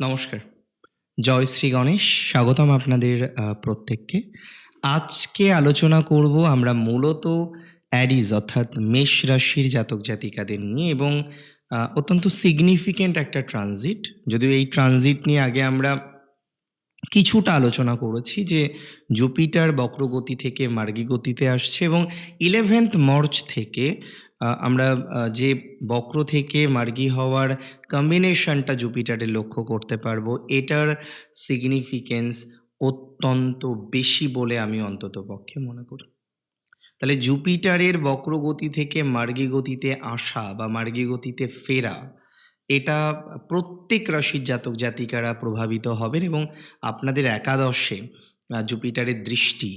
নমস্কার। জয় শ্রী গণেশ। স্বাগতম আপনাদের প্রত্যেককে। আজকে আলোচনা করব আমরা মূলত অ্যারিজ অর্থাৎ মেষ রাশির জাতক জাতিকাদের নিয়ে এবং অত্যন্ত সিগনিফিক্যান্ট একটা ট্রানজিট। যদিও এই ট্রানজিট নিয়ে আগে আমরা কিছুটা আলোচনা করেছি যে জুপিটার বক্রগতি থেকে মার্গী গতিতে আসছে এবং 11th মার্চ থেকে আমরা যে বক্র থেকে মার্গী হওয়ার কম্বিনেশনটা জুপিটারের লক্ষ্য করতে পারবো। এটার সিগনিফিকেন্স অত্যন্ত বেশি বলে আমি অন্ততপক্ষে মনে করি। তাহলে জুপিটারের বক্রগতি থেকে মার্গী গতিতে আসা বা মার্গী গতিতে ফেরা, এটা প্রত্যেক রাশির জাতক জাতিকারা প্রভাবিত হবেন এবং আপনাদের একাদশে জুপিটারের দৃষ্টি,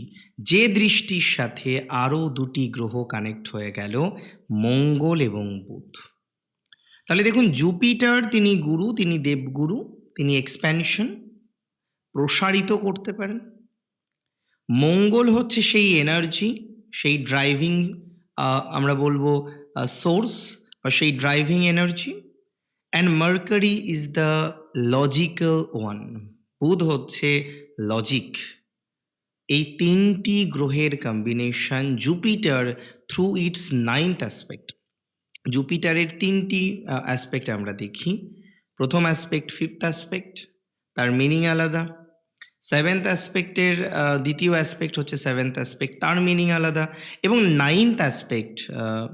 যে দৃষ্টির সাথে আরও দুটি গ্রহ কানেক্ট হয়ে গেল, মঙ্গল এবং বুধ। তাহলে দেখুন, জুপিটার তিনি গুরু, তিনি দেবগুরু, তিনি এক্সপ্যানশন, প্রসারিত করতে পারেন। মঙ্গল হচ্ছে সেই এনার্জি, সেই ড্রাইভিং আমরা বলবো সোর্স বা সেই driving energy. And Mercury is the logical one. বুধ হচ্ছে লজিক। এই তিনটি গ্রহের combination Jupiter through its 9th aspect. জুপিটারের তিনটি অ্যাসপেক্ট আমরা দেখি। প্রথম অ্যাসপেক্ট 5th অ্যাসপেক্ট, তার মিনিং আলাদা। 7th অ্যাসপেক্টের দ্বিতীয় অ্যাসপেক্ট হচ্ছে 7th অ্যাসপেক্ট, তার মিনিং আলাদা। এবং 9th অ্যাসপেক্ট,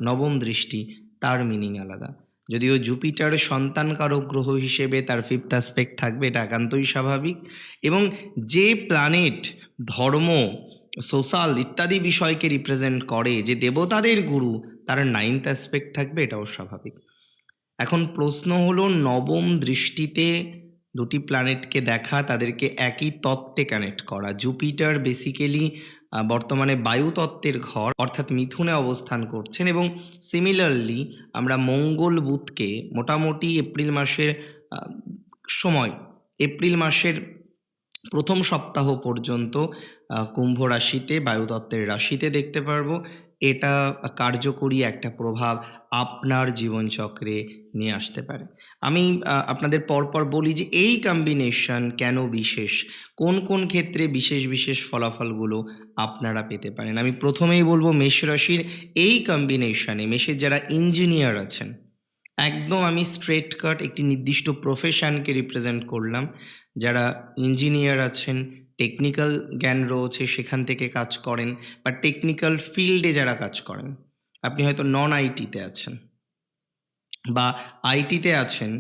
নবম দৃষ্টি, তার মিনিং আলাদা। যদিও জুপিটার সন্তানকারক গ্রহ হিসেবে তার 5th অ্যাসপেক্ট থাকবে, এটা একান্তই স্বাভাবিক। এবং যে প্ল্যানেট ধর্ম, সোশ্যাল ইত্যাদি বিষয়কে রিপ্রেজেন্ট করে, যে দেবতাদের গুরু, তার 9th অ্যাসপেক্ট থাকবে, এটাও স্বাভাবিক। এখন প্রশ্ন হলো, নবম দৃষ্টিতে দুটি প্ল্যানেটকে দেখা, তাদেরকে একই তত্ত্বে কানেক্ট করা। জুপিটার বেসিক্যালি বর্তমানে বায়ুতত্ত্বের ঘর অর্থাৎ মিথুনে অবস্থান করছেন এবং সিমিলারলি আমরা মঙ্গল বুধকে মোটামুটি এপ্রিল মাসের সময়, এপ্রিল মাসের প্রথম সপ্তাহ পর্যন্ত কুম্ভ রাশিতে, বায়ুতত্ত্বের রাশিতে দেখতে পারবো। এটা কার্যকরী একটা প্রভাব আপনার জীবনচক্রে নিয়ে আসতে পারে। আমি আপনাদের পরপর বলি যে এই কম্বিনেশন কেন বিশেষ, কোন কোন ক্ষেত্রে বিশেষ বিশেষ ফলাফলগুলো আপনারা পেতে পারেন। আমি প্রথমেই বলবো, মেষ রাশির এই কম্বিনেশনে মেষের যারা ইঞ্জিনিয়ার আছেন, একদম আমি স্ট্রেট কাট একটি নির্দিষ্ট প্রফেশনকে রিপ্রেজেন্ট করলাম। যারা ইঞ্জিনিয়ার আছেন, টেকনিক্যাল জ্ঞান রয়েছে, সেখান থেকে কাজ করেন, বা টেকনিক্যাল ফিল্ডে যারা কাজ করেন, আপনি হয়তো নন আইটিতে আছেন বা আইটিতে আছেন,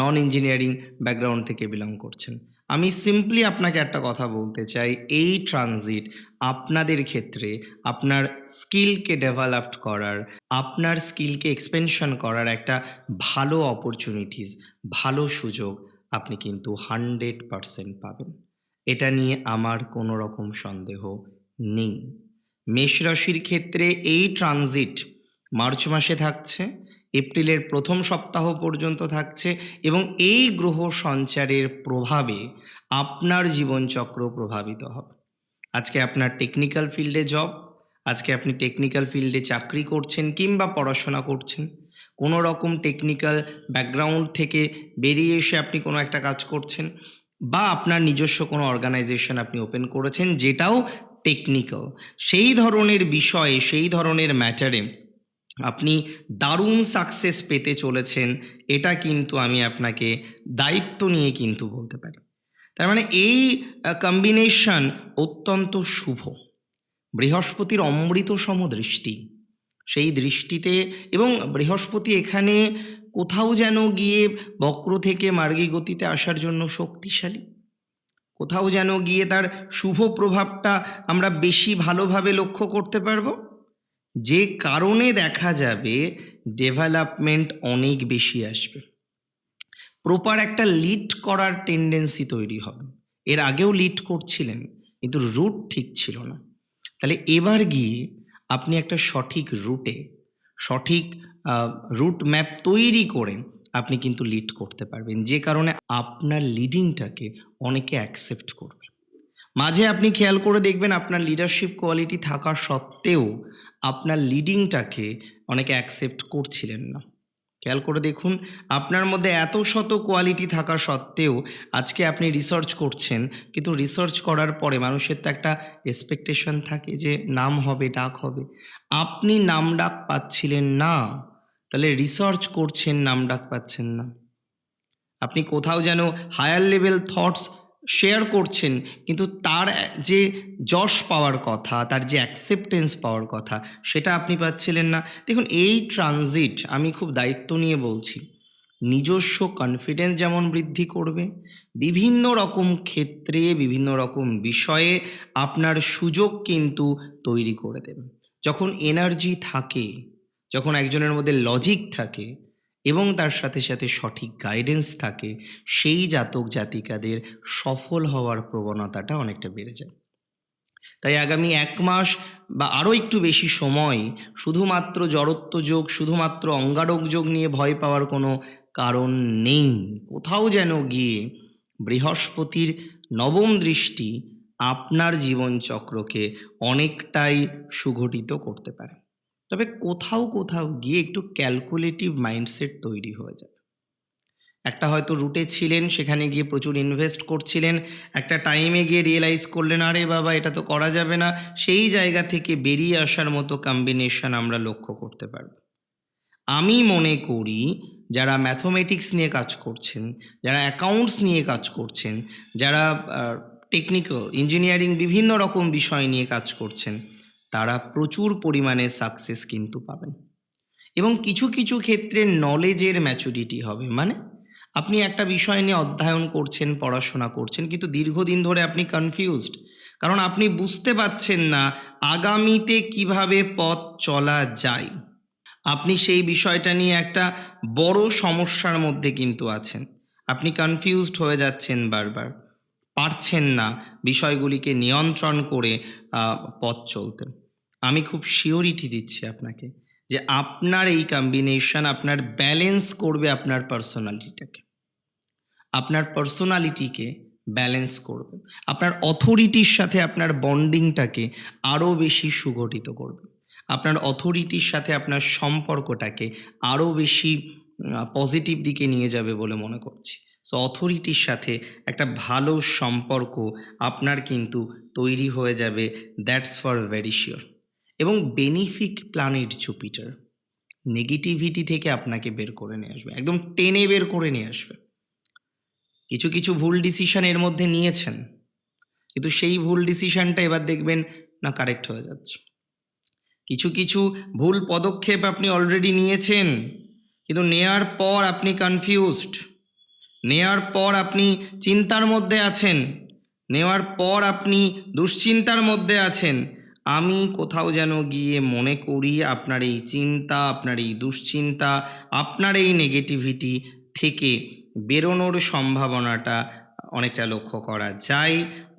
নন ইঞ্জিনিয়ারিং ব্যাকগ্রাউন্ড থেকে বিলং করছেন। আমি সিম্পলি আপনাকে একটা কথা বলতে চাই, এই ট্রানজিট আপনাদের ক্ষেত্রে আপনার স্কিলকে ডেভেলপড করার, আপনার স্কিলকে এক্সপেনশন করার একটা ভালো অপরচুনিটিস, ভালো সুযোগ আপনি কিন্তু 100% পাবেন। এটা নিয়ে আমার কোনো রকম সন্দেহ নেই। মেষ রাশির ক্ষেত্রে এই ট্রানজিট মার্চ মাসে থাকছে, এপ্রিলের প্রথম সপ্তাহ পর্যন্ত থাকছে এবং এই গ্রহ সঞ্চারের প্রভাবে আপনার জীবনচক্র প্রভাবিত হবে। আজকে আপনার টেকনিক্যাল ফিল্ডে জব, আজকে আপনি টেকনিক্যাল ফিল্ডে চাকরি করছেন কিংবা পড়াশোনা করছেন, কোনো রকম টেকনিক্যাল ব্যাকগ্রাউন্ড থেকে বেরিয়ে এসে আপনি কোনো একটা কাজ করছেন, বা আপনার নিজস্ব কোনো অর্গানাইজেশন আপনি ওপেন করেছেন যেটাও টেকনিক্যাল, সেই ধরনের বিষয়ে, সেই ধরনের ম্যাটারে আপনি দারুণ সাকসেস পেতে চলেছেন। এটা কিন্তু আমি আপনাকে দায়িত্ব নিয়ে কিন্তু বলতে পারি। তার মানে এই কম্বিনেশন অত্যন্ত শুভ। বৃহস্পতির অমৃতসম দৃষ্টি, সেই দৃষ্টিতে, এবং বৃহস্পতি এখানে কোথাও যেন গিয়ে বক্র থেকে মার্গী গতিতে আসার জন্য শক্তিশালী, কোথাও যেন গিয়ে তার শুভ প্রভাবটা আমরা বেশি ভালোভাবে লক্ষ্য করতে পারবো, যে কারণে দেখা যাবে ডেভেলপমেন্ট অনেক বেশি আসবে। প্রপার একটা লিড করার টেন্ডেন্সি তৈরি হবে। এর আগেও লিড করছিলেন কিন্তু রুট ঠিক ছিল না। তাহলে এবার গিয়ে আপনি একটা সঠিক রুটে, সঠিক রুট ম্যাপ তৈরি করে আপনি কিন্তু লিড করতে পারবেন, যে কারণে আপনার লিডিংটাকে অনেকে অ্যাকসেপ্ট করবে। মাঝে আপনি খেয়াল করে দেখবেন, আপনার লিডারশিপ কোয়ালিটি থাকা সত্ত্বেও আপনার লিডিংটাকে অনেকে অ্যাকসেপ্ট করছিলেন না। খেয়াল করে দেখুন, আপনার মধ্যে এত শত কোয়ালিটি থাকা সত্ত্বেও আজকে আপনি রিসার্চ করছেন, কিন্তু রিসার্চ করার পরে মানুষের তো একটা এক্সপেকটেশন থাকে যে নাম হবে, ডাক হবে। আপনি নাম ডাক পাচ্ছিলেন না, তাহলে রিসার্চ করছেন, নাম ডাক পাচ্ছেন না। আপনি কোথাও যেন হায়ার লেভেল থটস শেয়ার করছেন, কিন্তু তার যে যশ পাওয়ার কথা, তার যে অ্যাকসেপ্টেন্স পাওয়ার কথা, সেটা আপনি পাচ্ছিলেন না। দেখুন, এই ট্রানজিট আমি খুব দায়িত্ব নিয়ে বলছি। নিজস্ব কনফিডেন্স যেমন বৃদ্ধি করবে, বিভিন্ন রকম ক্ষেত্রে, বিভিন্ন রকম বিষয়ে আপনার সুযোগ কিন্তু তৈরি করে দেবে। যখন এনার্জি থাকে, যখন একজনের মধ্যে লজিক থাকে এবং তার সাথে সাথে সঠিক গাইডেন্স থাকে, সেই জাতক জাতিকাদের সফল হওয়ার প্রবণতাটা অনেকটা বেড়ে যায়। তাই আগামী ১ মাস বা আরও একটু বেশি সময় শুধুমাত্র জড়ত্ব যোগ, শুধুমাত্র অঙ্গারক যোগ নিয়ে ভয় পাওয়ার কোনো কারণ নেই। কোথাও যেন গিয়ে বৃহস্পতির নবম দৃষ্টি আপনার জীবনচক্রকে অনেকটাই সুগঠিত করতে পারে। তবে কোথাও, কোথাও গিয়ে একটু ক্যালকুলেটিভ মাইন্ডসেট তৈরি হয়ে যাবে। একটা হয়তো রুটে ছিলেন, সেখানে গিয়ে প্রচুর ইনভেস্ট করছিলেন। একটা টাইমে গিয়ে রিয়ালাইজ করলেন, আরে বাবা এটা তো করা যাবে না। সেই জায়গা থেকে বেরিয়ে আসার মতো কম্বিনেশন আমরা লক্ষ্য করতে পারব। আমি মনে করি যারা ম্যাথমেটিক্স নিয়ে কাজ করছেন, যারা অ্যাকাউন্টস নিয়ে কাজ করছেন, যারা টেকনিক্যাল, ইঞ্জিনিয়ারিং বিভিন্ন রকম বিষয় নিয়ে কাজ করছেন, তারা প্রচুর পরিমাণে সাকসেস কিন্তু পাবেন। এবং কিছু, কিছু ক্ষেত্রে নলেজের ম্যাচুরিটি হবে। মানে আপনি একটা বিষয় নিয়ে অধ্যয়ন করছেন, পড়াশোনা করছেন, কিন্তু দীর্ঘদিন ধরে আপনি কনফিউজড। কারণ আপনি বুঝতে পারছেন না আগামীতে কিভাবে পথ চলা যায়। আপনি সেই বিষয়টা নিয়ে একটা বড় সমস্যার মধ্যে কিন্তু আছেন। আপনি কনফিউজড হয়ে যাচ্ছেন বারবার। পারছেন না বিষয়গুলিকে নিয়ন্ত্রণ করে পথ চলতে। আমি খুব সিওরিটি দিচ্ছি আপনাকে যে আপনার এই কম্বিনেশন আপনার ব্যালেন্স করবে আপনার পার্সোনালিটিটাকে। আপনার পার্সোনালিটিকে ব্যালেন্স করবে। আপনার অথরিটির সাথে আপনার বন্ডিংটাকে আরও বেশি সুগঠিত করবে। আপনার অথরিটির সাথে আপনার সম্পর্কটাকে আরও বেশি পজিটিভ দিকে নিয়ে যাবে বলে মনে করছি। সো অথরিটির সাথে একটা ভালো সম্পর্ক আপনার কিন্তু তৈরি হয়ে যাবে, দ্যাটস ফর ভেরি শিওর। এবং বেনিফিক প্ল্যানেট জুপিটার নেগেটিভিটি থেকে আপনাকে বের করে নিয়ে আসবে, একদম টেনে বের করে নিয়ে আসবে। কিছু, কিছু ভুল ডিসিশন এর মধ্যে নিয়েছেন, কিন্তু সেই ভুল ডিসিশনটা এবার দেখবেন না কারেক্ট হয়ে যাচ্ছে। কিছু, কিছু ভুল পদক্ষেপ আপনি অলরেডি নিয়েছেন, কিন্তু নেয়ার পর আপনি কনফিউজড। নেয়ার পর আপনি চিন্তার মধ্যে আছেন। নেওয়ার পর আপনি দুশ্চিন্তার মধ্যে আছেন। আমি কোথাও যেন গিয়ে মনে করি আপনার এই চিন্তা, আপনার এই দুশ্চিন্তা, আপনার এই নেগেটিভিটি থেকে বেরোনোর সম্ভাবনাটা অনেকটা লক্ষ্য করা যায়।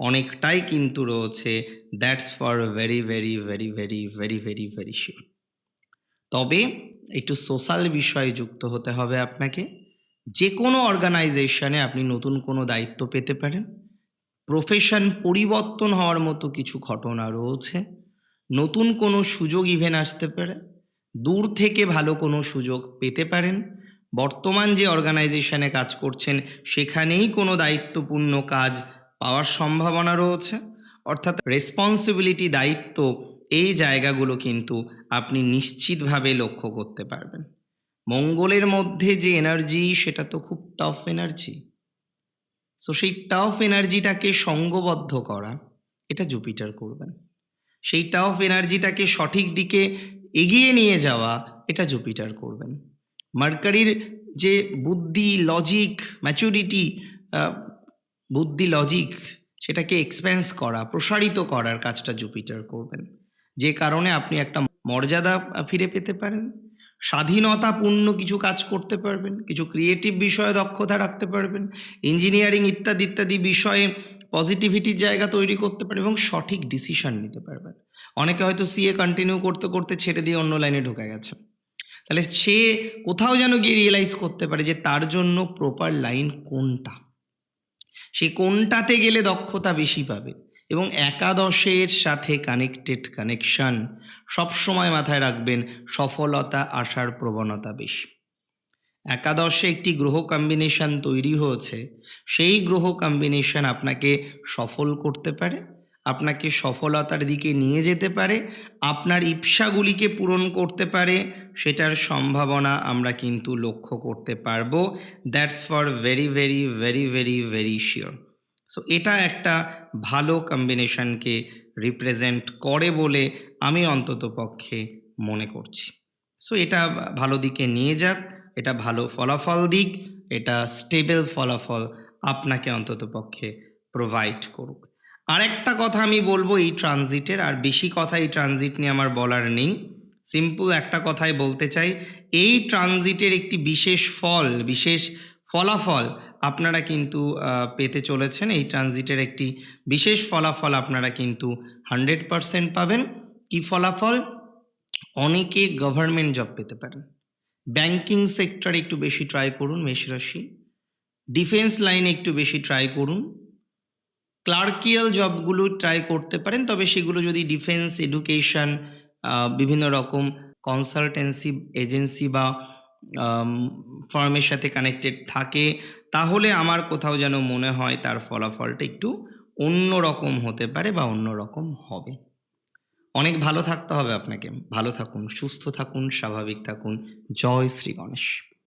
অনেকটাই কিন্তু রয়েছে। That's for very, very, very, very, very, very, very sure. তবে একটু সোশ্যাল বিষয়ে যুক্ত হতে হবে আপনাকে। যে কোনো অর্গানাইজেশনে আপনি নতুন কোনো দায়িত্ব পেতে পারেন। প্রফেশন পরিবর্তন হওয়ার মতো কিছু ঘটনা রয়েছে। নতুন কোনো সুযোগ ইভেন আসতে পারে। দূর থেকে ভালো কোনো সুযোগ পেতে পারেন। বর্তমান যে অর্গানাইজেশনে কাজ করছেন সেখানেই কোনো দায়িত্বপূর্ণ কাজ পাওয়ার সম্ভাবনা রয়েছে। অর্থাৎ রেসপন্সিবিলিটি, দায়িত্ব, এই জায়গাগুলো কিন্তু আপনি নিশ্চিতভাবে লক্ষ্য করতে পারবেন। মঙ্গলের মধ্যে যে এনার্জি, সেটা তো খুব টাফ এনার্জি। সো সেই টাফ এনার্জিটাকে সঙ্ঘবদ্ধ করা, এটা জুপিটার করবেন। সেই টাফ এনার্জিটাকে সঠিক দিকে এগিয়ে নিয়ে যাওয়া, এটা জুপিটার করবেন। মার্কারির যে বুদ্ধি, লজিক, ম্যাচুরিটি, বুদ্ধি, লজিক, সেটাকে এক্সপ্যান্স করা, প্রসারিত করার কাজটা জুপিটার করবেন। যে কারণে আপনি একটা মর্যাদা ফিরে পেতে পারেন। স্বাধীনতাপূর্ণ কিছু কাজ করতে পারবেন, কিছু ক্রিয়েটিভ বিষয়ে দক্ষতা রাখতে পারবেন, ইঞ্জিনিয়ারিং ইত্যাদি ইত্যাদি বিষয়ে পজিটিভিটির জায়গা তৈরি করতে পারবেন এবং সঠিক ডিসিশন নিতে পারবেন। অনেকে হয়তো সিএ কন্টিনিউ করতে করতে ছেড়ে দিয়ে অন্য লাইনে ঢুকে গেছে। তাহলে সে কোথাও যেন গিয়ে রিয়েলাইজ করতে পারে যে তার জন্য প্রপার লাইন কোনটা, সে কোনটাতে গেলে দক্ষতা বেশি পাবে। এবং একাদশের সাথে কানেকশন সবসময় মাথায় রাখবেন, সফলতা আসার প্রবণতা বেশি। একাদশে একটি গ্রহ কম্বিনেশন তৈরি হয়েছে, সেই গ্রহ কম্বিনেশন আপনাকে সফল করতে পারে, আপনাকে সফলতার দিকে নিয়ে যেতে পারে, আপনার ইপ্সাগুলিকে পূরণ করতে পারে, সেটার সম্ভাবনা আমরা কিন্তু লক্ষ্য করতে পারবো। That's for very very very very very sure. So এটা একটা ভালো কম্বিনেশনকে রিপ্রেজেন্ট করে বলে আমি অন্ততপক্ষে মনে করছি। সো এটা ভালো দিকে নিয়ে যাক, এটা ভালো ফলাফল দিক, এটা স্টেবল ফলাফল আপনাকে অন্ততপক্ষে প্রোভাইড করুক। আরেকটা কথা আমি বলবো এই ট্রানজিটের, আর বেশি কথা এই ট্রানজিট নিয়ে আমার বলার নেই। সিম্পল একটা কথাই বলতে চাই, এই ট্রানজিটের একটি বিশেষ ফল, বিশেষ ফলাফল আপনারা কিন্তু পেতে চলেছেন। এই ট্রানজিটের একটি বিশেষ ফলাফল আপনারা কিন্তু 100% পাবেন। কি ফলাফল? অনেকে গভর্নমেন্ট জব পেতে পারেন। ব্যাংকিং সেক্টরে একটু বেশি ট্রাই করুন মেষ রাশি। ডিফেন্স লাইনে একটু বেশি ট্রাই করুন। ক্লার্কিয়াল জবগুলো ট্রাই করতে পারেন, তবে সেগুলো যদি ডিফেন্স, এডুকেশন, বিভিন্ন রকম কনসালটেন্সি এজেন্সি বা ফার্মের সাথে কানেক্টেড থাকে, তাহলে আমার কোথাও যেন মনে হয় তার ফলাফলটা একটু অন্যরকম হতে পারে বা অন্যরকম হবে। অনেক ভালো থাকতে হবে আপনাকে। ভালো থাকুন, সুস্থ থাকুন, স্বাভাবিক থাকুন। জয় শ্রী গণেশ।